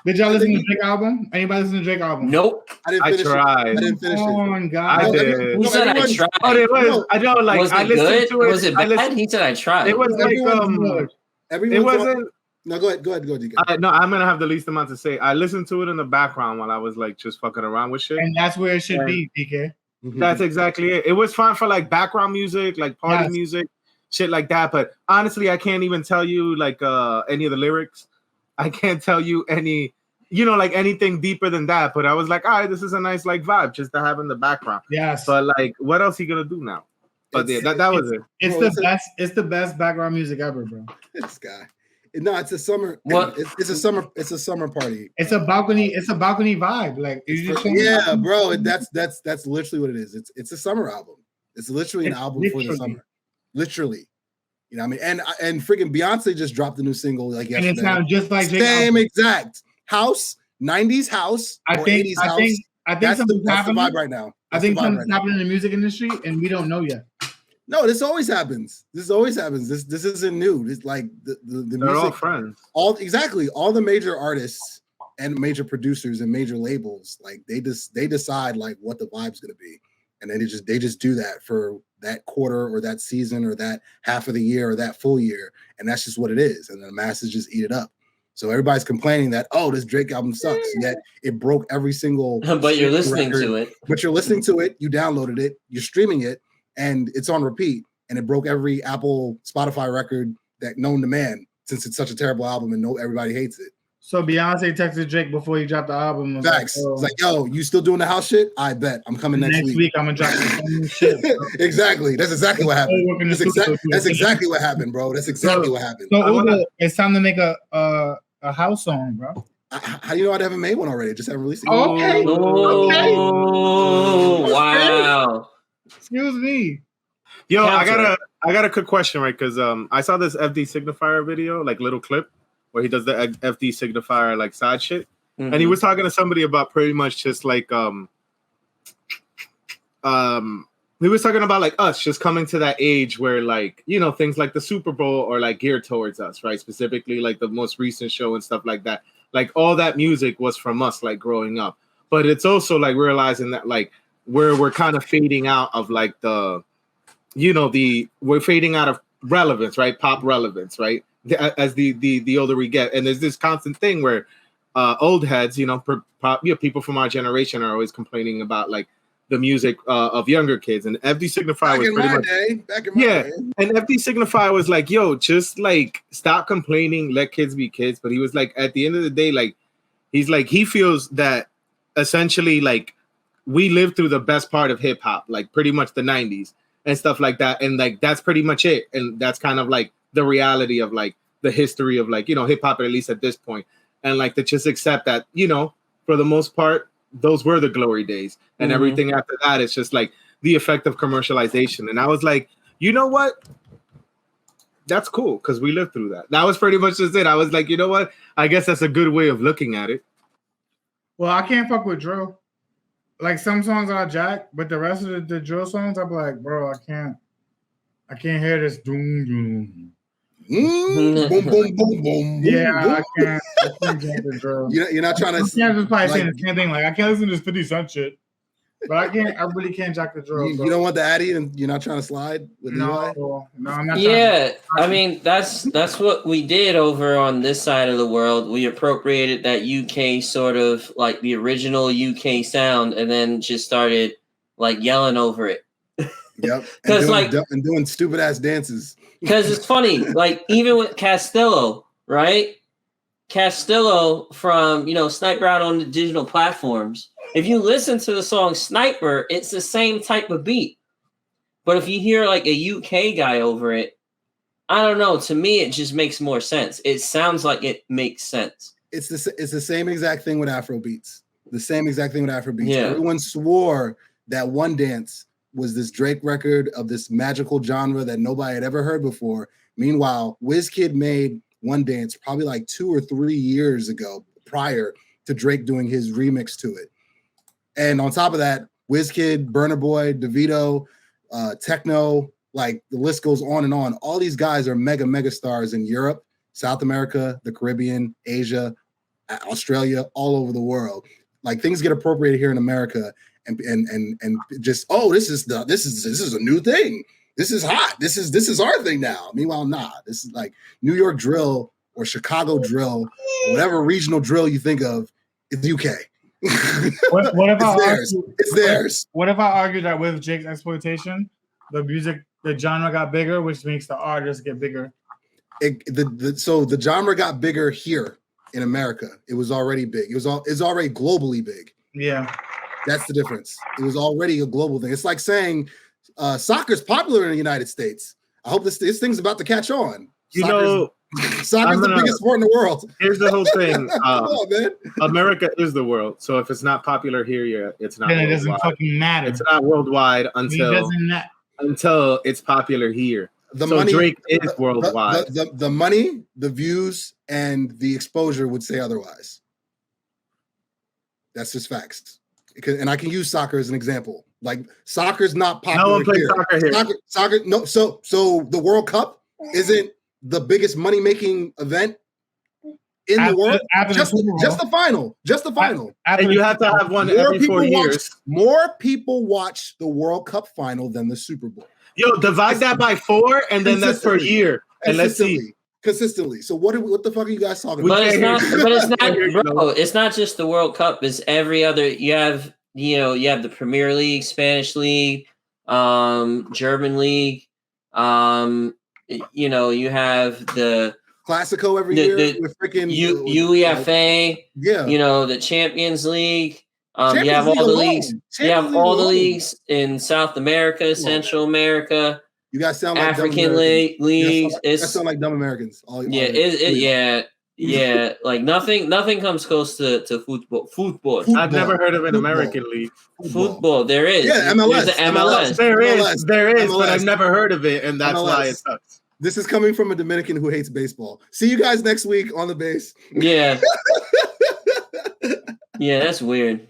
Did y'all listen to Drake album? Anybody listen to Drake album? Nope. I tried. I didn't finish it. Oh God. I did. Who said I tried? Oh, it was. No. I don't like. Was it I listened good? To it. Was it bad? He said I tried. It was like It wasn't. No, go ahead, DK. No, I'm gonna have the least amount to say. I listened to it in the background while I was like just fucking around with shit, and that's where it should be, DK. That's exactly it. It was fun for like background music, like party music, shit like that. But honestly, I can't even tell you like any of the lyrics. I can't tell you any, like anything deeper than that. But I was like, all right, this is a nice like vibe just to have in the background. Yes. But like, what else he gonna do now? But that was it. It's the best. It's the best background music ever, bro. This guy. No, it's a summer. What? It's a summer. It's a summer party. It's a balcony. It's a balcony vibe. Like yeah, bro. That's literally what it is. It's a summer album. It's literally an album for the summer. Literally, what I mean. And freaking Beyonce just dropped a new single like yesterday. And it sounds just like same exact house, 90s house, I think 80s house. I think that's the vibe right now. I think something's happening in the music industry, and we don't know yet. No, this always happens. This isn't new. It's like the They're music. all friends. All the major artists and major producers and major labels, like they decide like what the vibe's gonna be, and then they just do that for that quarter or that season or that half of the year or that full year, and that's just what it is. And the masses just eat it up. So everybody's complaining that this Drake album sucks, yet it broke every single. But you're listening to it. But you're listening to it. You downloaded it. You're streaming it. And it's on repeat, and it broke every Apple, Spotify record that known to man, since it's such a terrible album and everybody hates it. So Beyonce texted Drake before he dropped the album. Facts. It's like, yo, you still doing the house shit? I bet. I'm coming next week. Next week I'm gonna drop some shit. Exactly. That's exactly what happened. That's exactly what happened, bro. That's exactly what happened. So Ugo, it's time to make a house song, bro. How do you know I haven't made one already? Just haven't released it. Okay. Oh, wow. Excuse me. Yo, I got a quick question, right? Because I saw this FD Signifier video, like little clip, where he does the FD Signifier like side shit, and he was talking to somebody about pretty much just like he was talking about like us just coming to that age where like things like the Super Bowl are like geared towards us, right? Specifically like the most recent show and stuff like that. Like all that music was from us, like growing up, but it's also like realizing that like we're kind of fading out of like we're fading out of relevance, right? Pop relevance, right? As the older we get, and there's this constant thing where old heads, people from our generation are always complaining about like the music of younger kids, and FD Signifier was pretty much back in my day. And FD Signifier was like, yo, just like stop complaining, let kids be kids. But he was like, at the end of the day, like he's like he feels that essentially like we lived through the best part of hip hop, like pretty much the 90s and stuff like that. And like, that's pretty much it. And that's kind of like the reality of like the history of like, hip hop, at least at this point. And like to just accept that, for the most part, those were the glory days, and everything after that, it's just like the effect of commercialization. And I was like, you know what? That's cool. Cause we lived through that. That was pretty much just it. I was like, you know what? I guess that's a good way of looking at it. Well, I can't fuck with drill. Like some songs I jack, but the rest of the drill songs, I'm like, bro, I can't hear this doom doom. Boom, boom, boom, boom. Yeah, I can't jack the drill. You're not trying to. I'm just probably saying the same thing. Like I can't listen to this 50 Cent shit, but I really can't jack the drill. You don't want the Addy, and you're not trying to slide with Eli? No, I'm not. Yeah, I mean that's what we did over on this side of the world. We appropriated that UK sort of like the original UK sound, and then just started like yelling over it. Yep, and doing stupid ass dances. Because it's funny, like even with Castillo, right? Castillo from Sniper out on the digital platforms. If you listen to the song Sniper, it's the same type of beat. But if you hear like a UK guy over it, I don't know. To me, it just makes more sense. It sounds like it makes sense. It's the same exact thing with Afro beats. The same exact thing with Afro beats. Yeah. Everyone swore that One Dance was this Drake record of this magical genre that nobody had ever heard before. Meanwhile, WizKid made One Dance probably like 2 or 3 years ago, prior to Drake doing his remix to it. And on top of that, WizKid, Burna Boy, Davido, Techno, like the list goes on and on. All these guys are mega stars in Europe, South America, the Caribbean, Asia, Australia, all over the world. Like things get appropriated here in America, and just this is a new thing. This is hot. This is our thing now. Meanwhile, nah. This is like New York drill or Chicago drill, whatever regional drill you think of, is UK. What if it's theirs. What if I argue that with Jake's exploitation, the genre got bigger, which makes the artists get bigger? So the genre got bigger here in America. It was already big. It's already globally big. Yeah, that's the difference. It was already a global thing. It's like saying soccer's popular in the United States. I hope this thing's about to catch on. Soccer's the biggest sport in the world. Here's the whole thing. Come on, man. America is the world. So if it's not popular here, it's not. Then it doesn't fucking matter. It's not worldwide until it's popular here. Drake is worldwide. The money, the views, and the exposure would say otherwise. That's just facts. And I can use soccer as an example. Like soccer's not popular. No one plays soccer here. Soccer. No. So the World Cup isn't the biggest money-making event in the world. Just the final. And you have to have one every 4 years. More people watch the World Cup final than the Super Bowl. Yo, divide that by 4, and then that's per year. And let's see. Consistently. So what the fuck are you guys talking about? But it's not, bro. It's not just the World Cup. It's every other. You have the Premier League, Spanish League, German League. You have the Classico every year with freaking UEFA. Yeah. The Champions League. You have all the leagues. You have all the leagues in South America, Central America. You guys sound like African leagues. You guys sound like dumb Americans. Yeah. Like nothing comes close to football. I've never heard of an American league. Football. There is. Yeah, MLS. There's the MLS. There is, but I've never heard of it, and that's why it sucks. This is coming from a Dominican who hates baseball. See you guys next week on the base. Yeah. Yeah, that's weird.